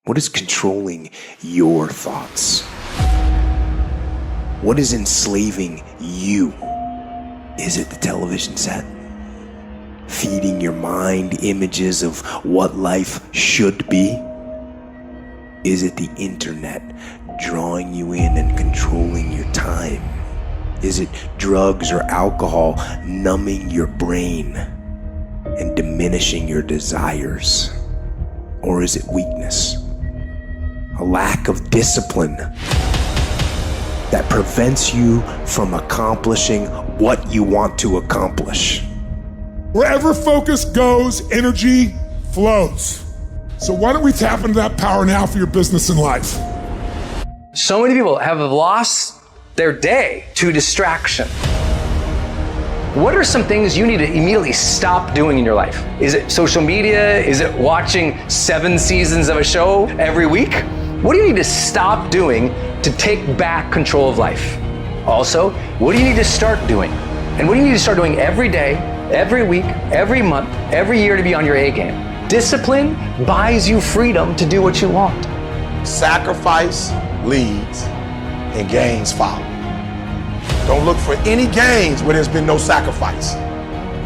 What is controlling your thoughts? What is enslaving you? Is it the television set? Feeding your mind images of what life should be? Is it the internet drawing you in and controlling your time? Is it drugs or alcohol numbing your brain and diminishing your desires? Or is it weakness? A lack of discipline that prevents you from accomplishing what you want to accomplish. Wherever focus goes, energy flows. So why don't we tap into that power now for your business and life? So many people have lost their day to distraction. What are some things you need to immediately stop doing in your life? Is it social media? Is it watching 7 seasons of a show every week? What do you need to stop doing to take back control of life? Also, what do you need to start doing? And what do you need to start doing every day, every week, every month, every year to be on your A game? Discipline buys you freedom to do what you want. Sacrifice leads and gains follow. Don't look for any gains where there's been no sacrifice.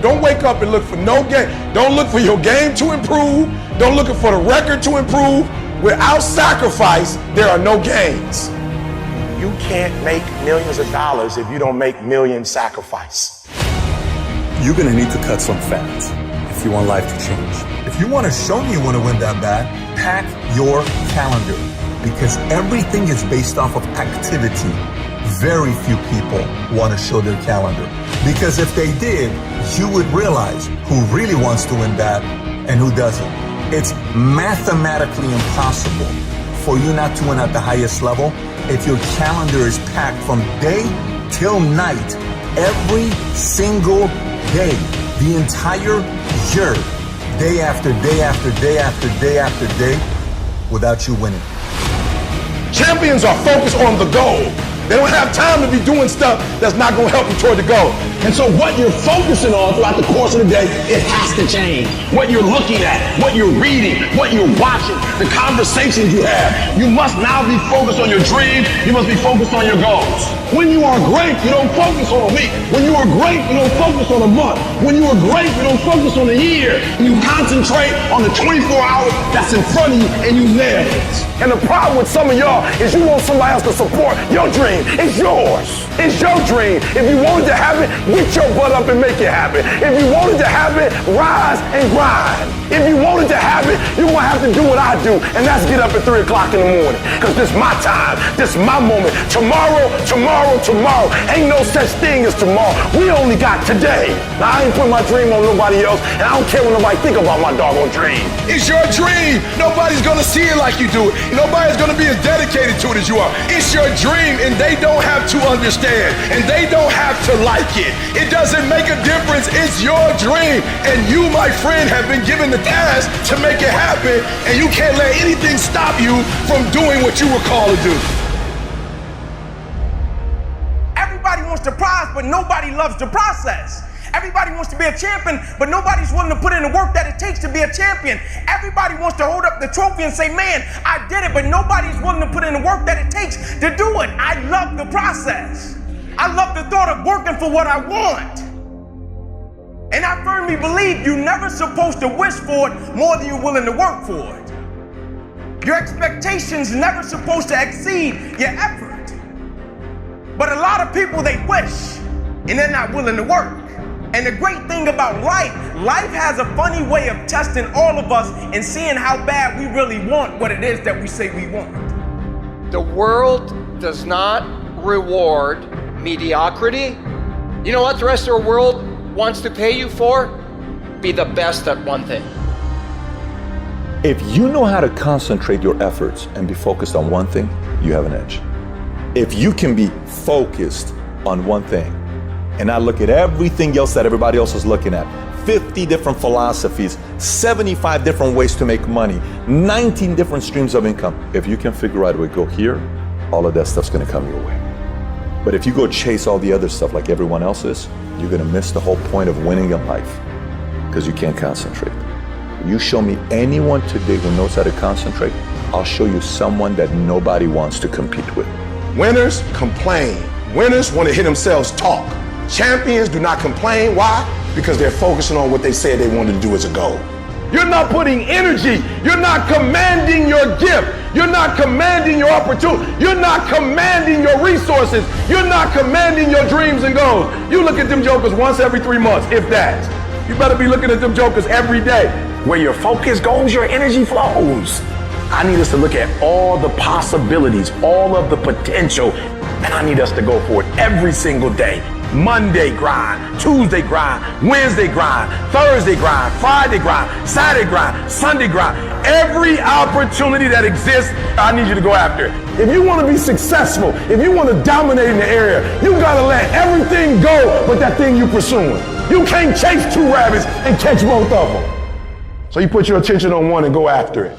Don't wake up and look for no gain. Don't look for your game to improve. Don't look for the record to improve. Without sacrifice, there are no gains. You can't make millions of dollars if you don't make millions sacrifice. You're gonna need to cut some fat if you want life to change. If you want to show me you want to win that bad, pack your calendar, because everything is based off of activity. Very few people want to show their calendar, because if they did, you would realize who really wants to win that and who doesn't. It's mathematically impossible for you not to win at the highest level if your calendar is packed from day till night, every single day, the entire year, day after day after day after day after day, without you winning. Champions are focused on the goal. They don't have time to be doing stuff that's not going to help you toward the goal. And so what you're focusing on throughout the course of the day, it has to change. What you're looking at, what you're reading, what you're watching, the conversations you have. You must now be focused on your dream. You must be focused on your goals. When you are great, you don't focus on a week. When you are great, you don't focus on a month. When you are great, you don't focus on a year. You concentrate on the 24 hours that's in front of you and you nail it. And the problem with some of y'all is you want somebody else to support your dream. It's yours. It's your dream. If you wanted to have it, get your butt up and make it happen. If you wanted to have it, rise and grind. If you wanted to have it, you're going to have to do what I do, and that's get up at 3 o'clock in the morning. Because this is my time. This is my moment. Tomorrow. Ain't no such thing as tomorrow. We only got today. Now, I ain't put my dream on nobody else, and I don't care what nobody think about my doggone dream. It's your dream. Nobody's going to see it like you do it. Nobody's going to be as dedicated to it as you are. It's your dream, and they don't have to understand, and they don't have to like it. It doesn't make a difference. It's your dream, and you, my friend, have been given the task to make it happen, and you can't let anything stop you from doing what you were called to do. Everybody wants to prize, but nobody loves the process. Everybody wants to be a champion, but nobody's willing to put in the work that it takes to be a champion. Everybody wants to hold up the trophy and say, man, I did it, but nobody's willing to put in the work that it takes to do it. I love the process. I love the thought of working for what I want. And I firmly believe you're never supposed to wish for it more than you're willing to work for it. Your expectations never supposed to exceed your effort. But a lot of people, they wish, and they're not willing to work. And the great thing about life has a funny way of testing all of us and seeing how bad we really want what it is that we say we want. The world does not reward mediocrity. You know what the rest of the world wants to pay you for? Be the best at one thing. If you know how to concentrate your efforts and be focused on one thing, you have an edge. If you can be focused on one thing and not look at everything else that everybody else is looking at, 50 different philosophies, 75 different ways to make money, 19 different streams of income. If you can figure out a way to go here, all of that stuff's gonna come your way. But if you go chase all the other stuff like everyone else is, you're gonna miss the whole point of winning in life because you can't concentrate. You show me anyone today who knows how to concentrate, I'll show you someone that nobody wants to compete with. Winners complain. Winners want to hear themselves talk. Champions do not complain. Why? Because they're focusing on what they said they wanted to do as a goal. You're not putting energy. You're not commanding your gift. You're not commanding your opportunity. You're not commanding your resources. You're not commanding your dreams and goals. You look at them jokers once every 3 months, if that. You better be looking at them jokers every day. Where your focus goes, your energy flows. I need us to look at all the possibilities, all of the potential, and I need us to go for it every single day. Monday grind, Tuesday grind, Wednesday grind, Thursday grind, Friday grind, Saturday grind, Sunday grind. Every opportunity that exists, I need you to go after it. If you want to be successful, if you want to dominate in the area, you got to let everything go but that thing you're pursuing. You can't chase 2 rabbits and catch both of them. So you put your attention on one and go after it.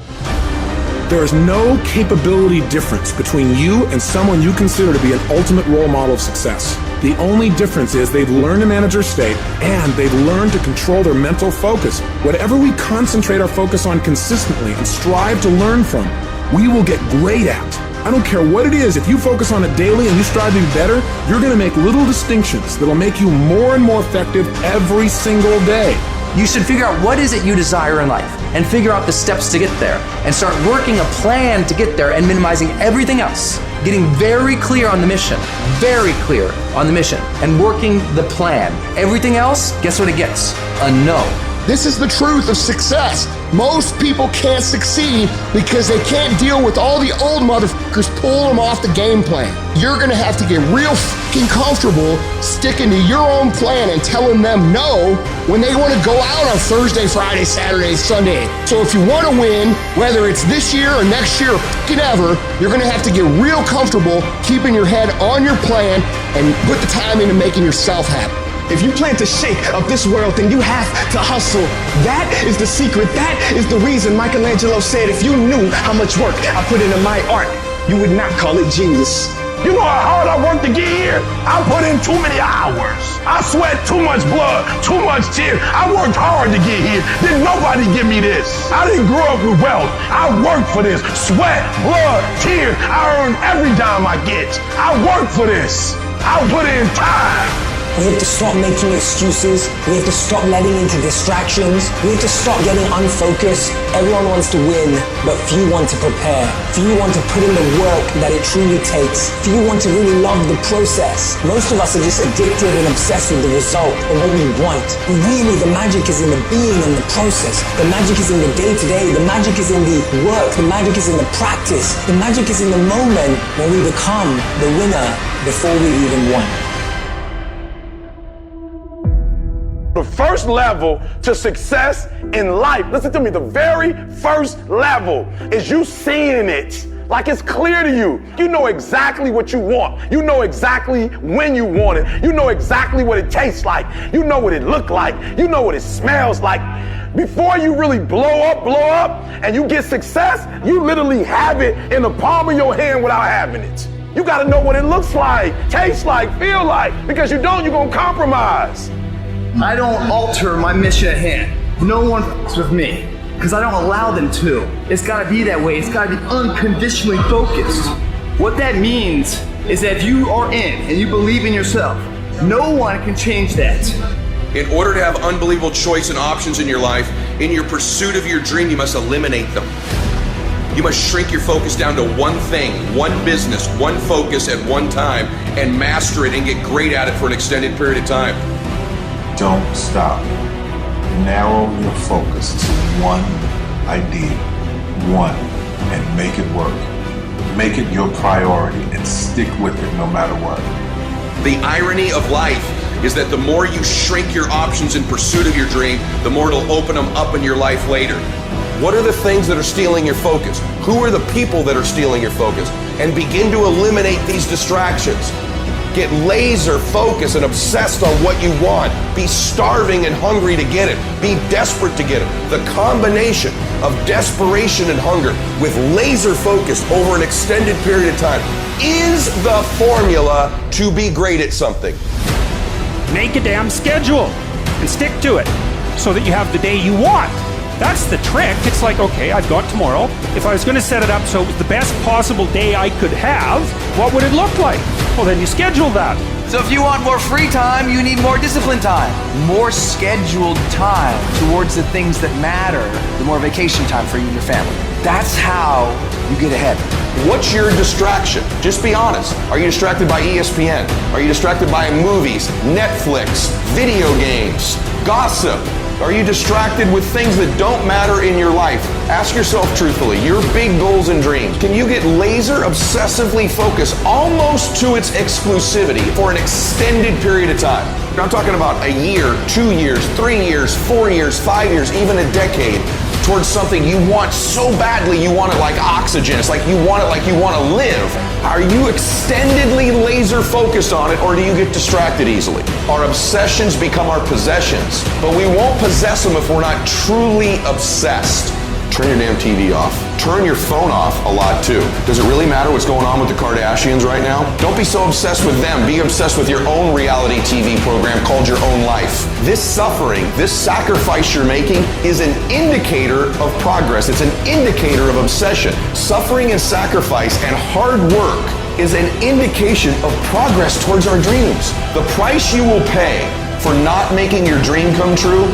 There is no capability difference between you and someone you consider to be an ultimate role model of success. The only difference is they've learned to manage their state and they've learned to control their mental focus. Whatever we concentrate our focus on consistently and strive to learn from, we will get great at. I don't care what it is, if you focus on it daily and you strive to be better, you're going to make little distinctions that'll make you more and more effective every single day. You should figure out what is it you desire in life and figure out the steps to get there and start working a plan to get there and minimizing everything else. Getting very clear on the mission, and working the plan. Everything else, guess what it gets? A no. This is the truth of success. Most people can't succeed because they can't deal with all the old motherfuckers pulling them off the game plan. You're gonna have to get real fucking comfortable sticking to your own plan and telling them no when they wanna go out on Thursday, Friday, Saturday, Sunday. So if you wanna win, whether it's this year or next year or fucking ever, you're gonna have to get real comfortable keeping your head on your plan and put the time into making yourself happy. If you plan to shake up this world, then you have to hustle. That is the secret. That is the reason Michelangelo said, if you knew how much work I put into my art, you would not call it genius. You know how hard I worked to get here? I put in too many hours. I sweat too much blood, too much tears. I worked hard to get here. Didn't nobody give me this. I didn't grow up with wealth. I worked for this. Sweat, blood, tears. I earned every dime I get. I worked for this. I put in time. We have to stop making excuses. We have to stop letting into distractions. We have to stop getting unfocused. Everyone wants to win, but few want to prepare. Few want to put in the work that it truly takes. Few want to really love the process. Most of us are just addicted and obsessed with the result and what we want. But really, the magic is in the being and the process. The magic is in the day-to-day. The magic is in the work. The magic is in the practice. The magic is in the moment when we become the winner before we even won. The first level to success in life, listen to me, the very first level is you seeing it like it's clear to you. You know exactly what you want. You know exactly when you want it. You know exactly what it tastes like. You know what it looks like. You know what it smells like. Before you really blow up, and you get success, you literally have it in the palm of your hand without having it. You gotta know what it looks like, tastes like, feel like, because you don't, you're gonna compromise. I don't alter my mission at hand. No one f***s with me, because I don't allow them to. It's gotta be that way. It's gotta be unconditionally focused. What that means is that if you are in and you believe in yourself, no one can change that. In order to have unbelievable choice and options in your life, in your pursuit of your dream, you must eliminate them. You must shrink your focus down to one thing, one business, one focus at one time, and master it and get great at it for an extended period of time. Don't stop. Narrow your focus to one idea, and make it work. Make it your priority and stick with it no matter what. The irony of life is that the more you shrink your options in pursuit of your dream, the more it'll open them up in your life later. What are the things that are stealing your focus? Who are the people that are stealing your focus? And begin to eliminate these distractions. Get laser focused and obsessed on what you want. Be starving and hungry to get it. Be desperate to get it. The combination of desperation and hunger with laser focus over an extended period of time is the formula to be great at something. Make a damn schedule and stick to it so that you have the day you want That's the trick. It's like, okay, I've got tomorrow. If I was going to set it up so it was the best possible day I could have, what would it look like? Well, then you schedule that. So if you want more free time, you need more disciplined time. More scheduled time towards the things that matter. The more vacation time for you and your family. That's how you get ahead. What's your distraction? Just be honest. Are you distracted by ESPN? Are you distracted by movies, Netflix, video games, gossip? Are you distracted with things that don't matter in your life? Ask yourself truthfully, your big goals and dreams. Can you get laser obsessively focused almost to its exclusivity for an extended period of time? I'm talking about a year, 2 years, 3 years, 4 years, 5 years, even a decade towards something you want so badly you want it like oxygen. It's like you want it like you want to live. Are you extendedly laser focused on it, or do you get distracted easily? Our obsessions become our possessions, but we won't possess them if we're not truly obsessed. Turn your damn TV off. Turn your phone off a lot too. Does it really matter what's going on with the Kardashians right now? Don't be so obsessed with them. Be obsessed with your own reality TV program called Your Own Life. This suffering, this sacrifice you're making is an indicator of progress. It's an indicator of obsession. Suffering and sacrifice and hard work is an indication of progress towards our dreams. The price you will pay for not making your dream come true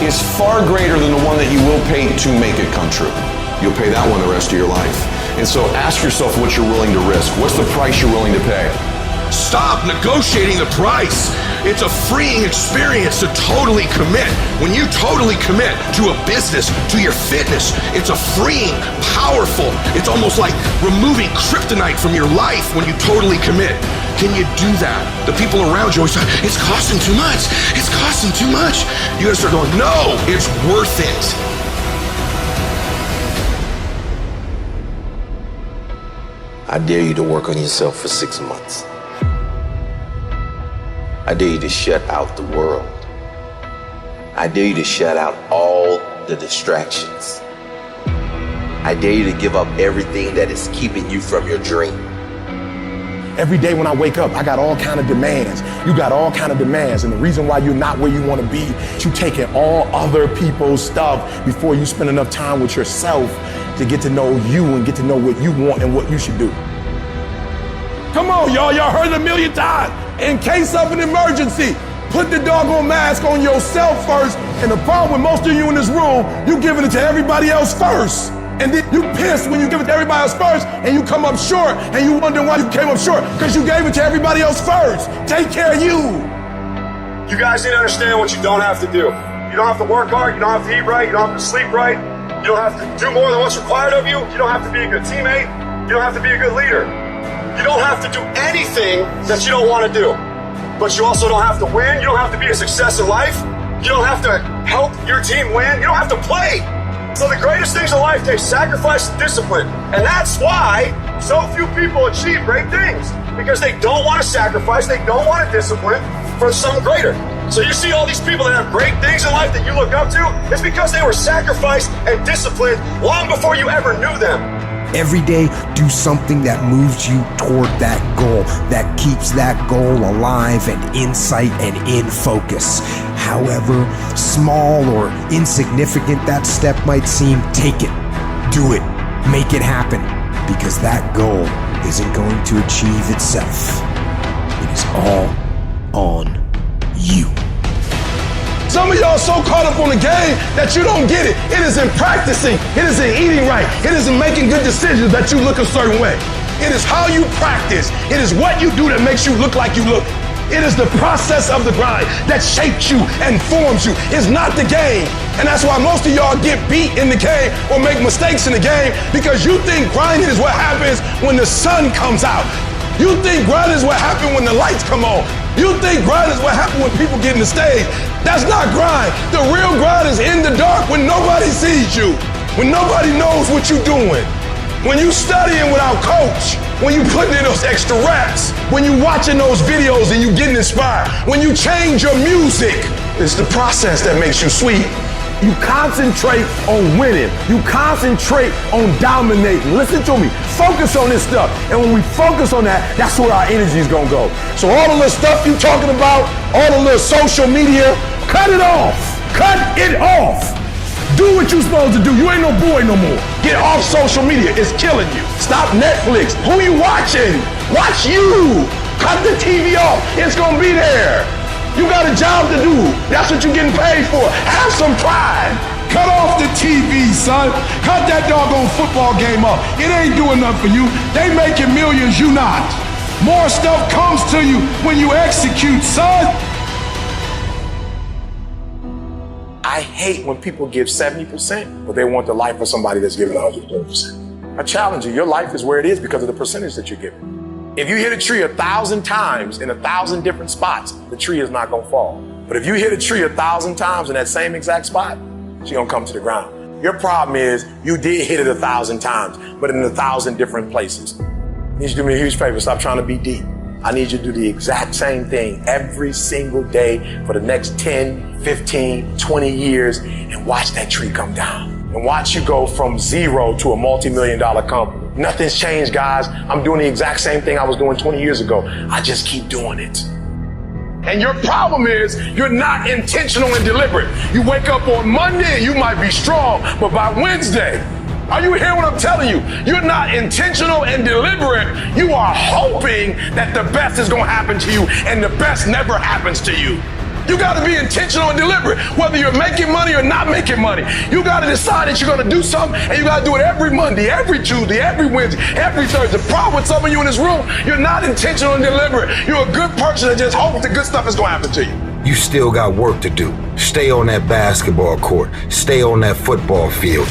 is far greater than the one that you will pay to make it come true. You'll pay that one the rest of your life. And so ask yourself what you're willing to risk. What's the price you're willing to pay? Stop negotiating the price. It's a freeing experience to totally commit. When you totally commit to a business, to your fitness, it's a freeing, powerful, it's almost like removing kryptonite from your life when you totally commit. Can you do that? The people around you always say, it's costing too much. It's costing too much. You gotta start going, no, it's worth it. I dare you to work on yourself for 6 months. I dare you to shut out the world. I dare you to shut out all the distractions. I dare you to give up everything that is keeping you from your dream. Every day when I wake up, I got all kind of demands. You got all kind of demands. And the reason why you're not where you want to be, you taking all other people's stuff before you spend enough time with yourself to get to know you and get to know what you want and what you should do. Come on, y'all. Y'all heard it a million times. In case of an emergency, put the doggone mask on yourself first. And the problem with most of you in this room, you giving it to everybody else first. And then you pissed when you give it to everybody else first and you come up short and you wonder why you came up short because you gave it to everybody else first. Take care of you. You guys need to understand what you don't have to do. You don't have to work hard. You don't have to eat right. You don't have to sleep right. You don't have to do more than what's required of you. You don't have to be a good teammate. You don't have to be a good leader. You don't have to do anything that you don't want to do. But you also don't have to win. You don't have to be a success in life. You don't have to help your team win. You don't have to play. So the greatest things in life take sacrifice and discipline. And that's why so few people achieve great things. Because they don't want to sacrifice, they don't want to discipline for something greater. So you see all these people that have great things in life that you look up to, it's because they were sacrificed and disciplined long before you ever knew them. Every day, do something that moves you toward that goal, that keeps that goal alive and in sight and in focus. However small or insignificant that step might seem, take it, do it, make it happen, because that goal isn't going to achieve itself. It is all on you. Some of y'all so caught up on the game that you don't get it. It is in practicing. It is in eating right. It is in making good decisions that you look a certain way. It is how you practice. It is what you do that makes you look like you look. It is the process of the grind that shapes you and forms you. It's not the game. And that's why most of y'all get beat in the game or make mistakes in the game, because you think grinding is what happens when the sun comes out. You think grinding is what happens when the lights come on. You think grind is what happens when people get in the stage. That's not grind. The real grind is in the dark when nobody sees you, when nobody knows what you're doing, when you studying without coach, when you putting in those extra reps, when you watching those videos and you getting inspired, when you change your music. It's the process that makes you sweet. You concentrate on winning. You concentrate on dominating. Listen to me. Focus on this stuff. And when we focus on that, that's where our energy is going to go. So all the little stuff you talking about, all the little social media, cut it off. Cut it off. Do what you're supposed to do. You ain't no boy no more. Get off social media. It's killing you. Stop Netflix. Who you watching? Watch you. Cut the TV off. It's gonna be there. You got a job to do. That's what you're getting paid for. Have some pride. Cut off the TV, son. Cut that doggone football game up. It ain't doing nothing for you. They making millions, you not. More stuff comes to you when you execute, son. I hate when people give 70%, but they want the life of somebody that's giving 120%. I challenge you, your life is where it is because of the percentage that you're giving. If you hit a tree 1,000 times in 1,000 different spots, the tree is not gonna fall. But if you hit a tree 1,000 times in that same exact spot, she's gonna come to the ground. Your problem is you did hit it 1,000 times, but in 1,000 different places. I need you to do me a huge favor, stop trying to be deep. I need you to do the exact same thing every single day for the next 10, 15, 20 years and watch that tree come down. And watch you go from zero to a multi-million-dollar company. Nothing's changed, guys. I'm doing the exact same thing I was doing 20 years ago. I just keep doing it. And your problem is you're not intentional and deliberate. You wake up on Monday and you might be strong, but by Wednesday, are you hearing what I'm telling you? You're not intentional and deliberate. You are hoping that the best is going to happen to you, and the best never happens to you. You got to be intentional and deliberate, whether you're making money or not making money. You got to decide that you're going to do something, and you got to do it every Monday, every Tuesday, every Wednesday, every Thursday. The problem with some of you in this room, you're not intentional and deliberate. You're a good person that just hopes the good stuff is going to happen to you. You still got work to do. Stay on that basketball court. Stay on that football field.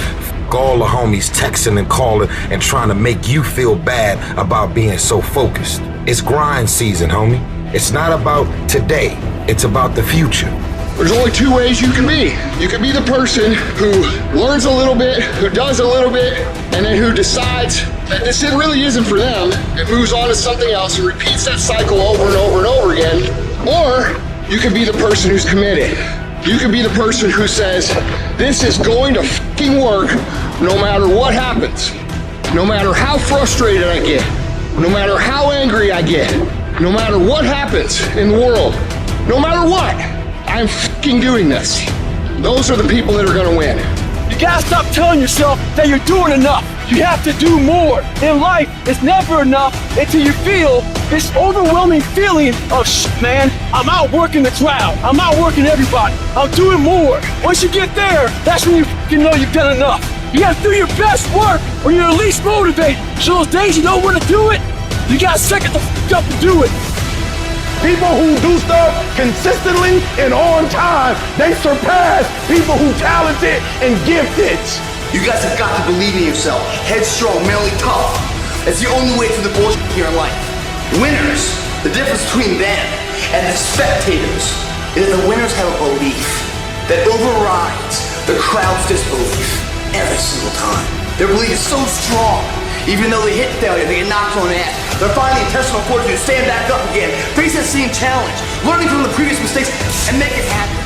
All the homies texting and calling and trying to make you feel bad about being so focused. It's grind season, homie. It's not about today. It's about the future. There's only two ways you can be. You can be the person who learns a little bit, who does a little bit, and then who decides that this really isn't for them and moves on to something else and repeats that cycle over and over and over again. Or you can be the person who's committed. You can be the person who says, this is going to fucking work no matter what happens. No matter how frustrated I get. No matter how angry I get. No matter what happens in the world. No matter what, I'm fucking doing this. Those are the people that are gonna win. You gotta stop telling yourself that you're doing enough. You have to do more. In life, it's never enough until you feel this overwhelming feeling of man, I'm outworking the crowd. I'm outworking everybody. I'm doing more. Once you get there, that's when you know you've done enough. You gotta do your best work when you're least motivated. So those days you don't want to do it, you gotta suck it the up and do it. People who do stuff consistently and on time, they surpass people who talented and gifted. You guys have got to believe in yourself. Headstrong, mentally tough. That's the only way through the bullshit here in life. Winners, the difference between them and the spectators is that the winners have a belief that overrides the crowd's disbelief every single time. Their belief is so strong, even though they hit failure, they get knocked on the ass. They're finding intestinal fortitude to stand back up again, face that same challenge, learning from the previous mistakes, and make it happen.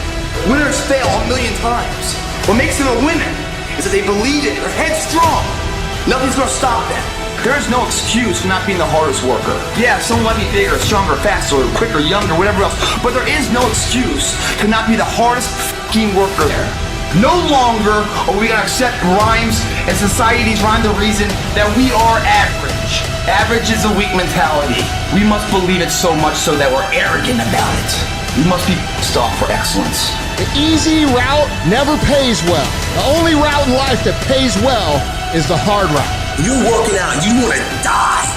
Winners fail a million times. What makes them a winner is that they believe it, they're headstrong. Nothing's gonna stop them. There is no excuse for not being the hardest worker. Yeah, someone might be bigger, stronger, faster, quicker, younger, whatever else, but there is no excuse to not be the hardest f***ing worker there. No longer are we gonna accept rhymes and society's rhyme the reason that we are average. Average is a weak mentality. We must believe it so much so that we're arrogant about it. We must be pissed off for excellence. The easy route never pays well. The only route in life that pays well is the hard route. You're working out, you want to die.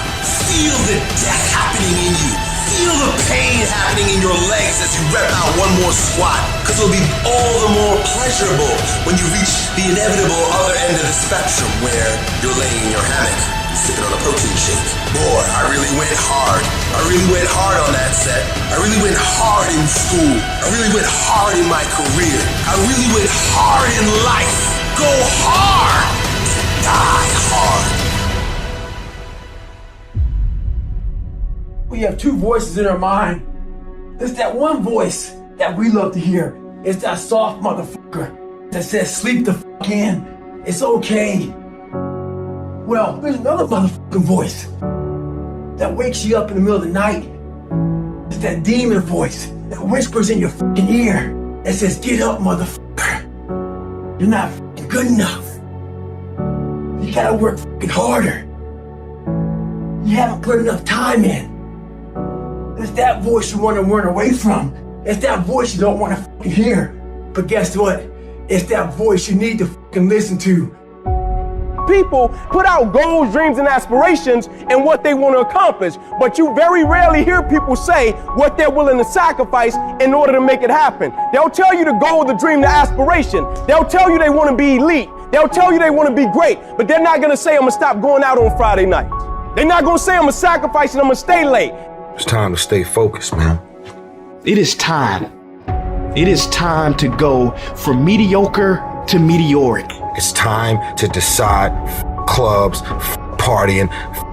Feel the death happening in you. Feel the pain happening in your legs as you rep out one more squat. Because it'll be all the more pleasurable when you reach the inevitable other end of the spectrum where you're laying in your hammock, sipping on a protein shake. Boy, I really went hard. I really went hard on that set. I really went hard in school. I really went hard in my career. I really went hard in life. Go hard. Die hard. We have two voices in our mind. There's that one voice that we love to hear. It's that soft motherfucker that says, sleep the fuck in. It's okay. Well, there's another motherfucking voice that wakes you up in the middle of the night. It's that demon voice that whispers in your fucking ear and says, get up, motherfucker. You're not fucking good enough. You gotta work fucking harder. You haven't put enough time in. It's that voice you want to run away from. It's that voice you don't want to fucking hear. But guess what? It's that voice you need to fucking listen to. People put out goals, dreams, and aspirations and what they want to accomplish, but you very rarely hear people say what they're willing to sacrifice in order to make it happen. They'll tell you the goal, the dream, the aspiration. They'll tell you they want to be elite. They'll tell you they want to be great, but they're not going to say, I'm going to stop going out on Friday nights. They're not going to say, I'm going to sacrifice and I'm going to stay late. It's time to stay focused, man. It is time. It is time to go from mediocre to meteoric. It's time to decide clubs, partying,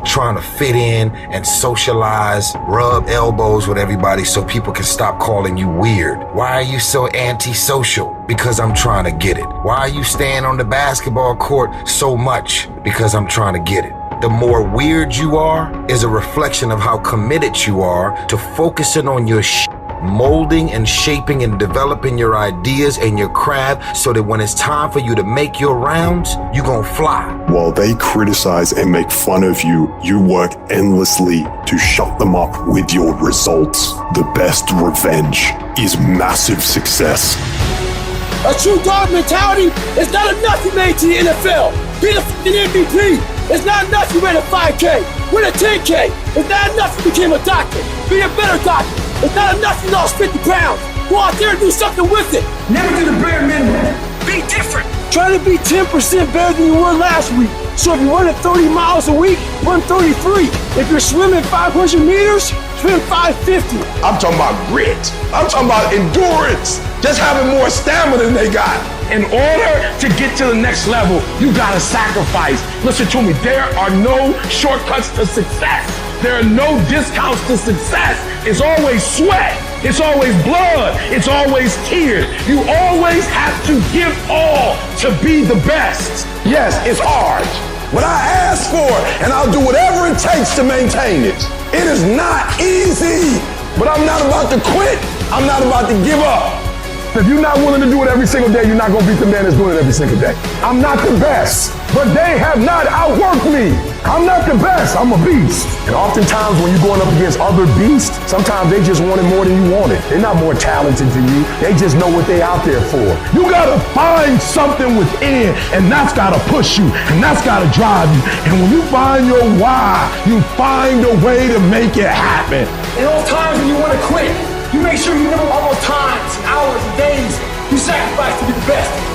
trying to fit in and socialize, rub elbows with everybody so people can stop calling you weird. Why are you so antisocial? Because I'm trying to get it. Why are you staying on the basketball court so much? Because I'm trying to get it. The more weird you are is a reflection of how committed you are to focusing on your molding and shaping and developing your ideas and your craft so that when it's time for you to make your rounds, you gon' fly. While they criticize and make fun of you, you work endlessly to shut them up with your results. The best revenge is massive success. A true dog mentality is not enough you made to the NFL. Be the fucking MVP. It's not enough you ran a 5K. Win a 10K. It's not enough you became a doctor. Be a better doctor. It's not enough you lost 50 pounds. Go out there and do something with it. Never do the bare minimum. Be different. Try to be 10% better than you were last week. So if you run 30 miles a week, run 33. If you're swimming 500 meters, swim 550. I'm talking about grit. I'm talking about endurance. Just having more stamina than they got. In order to get to the next level, you gotta sacrifice. Listen to me, there are no shortcuts to success. There are no discounts to success. It's always sweat. It's always blood. It's always tears. You always have to give all to be the best. Yes, it's hard, but I ask for it, and I'll do whatever it takes to maintain it. It is not easy, but I'm not about to quit. I'm not about to give up. If you're not willing to do it every single day, you're not gonna beat the man that's doing it every single day. I'm not the best, but they have not outworked me. I'm not the best, I'm a beast. And oftentimes when you're going up against other beasts, sometimes they just want it more than you want it. They're not more talented than you, they just know what they're out there for. You gotta find something within, and that's gotta push you, and that's gotta drive you. And when you find your why, you find a way to make it happen. In all times when you want to quit, you make sure you remember all those times, hours, and days you sacrificed to be the best.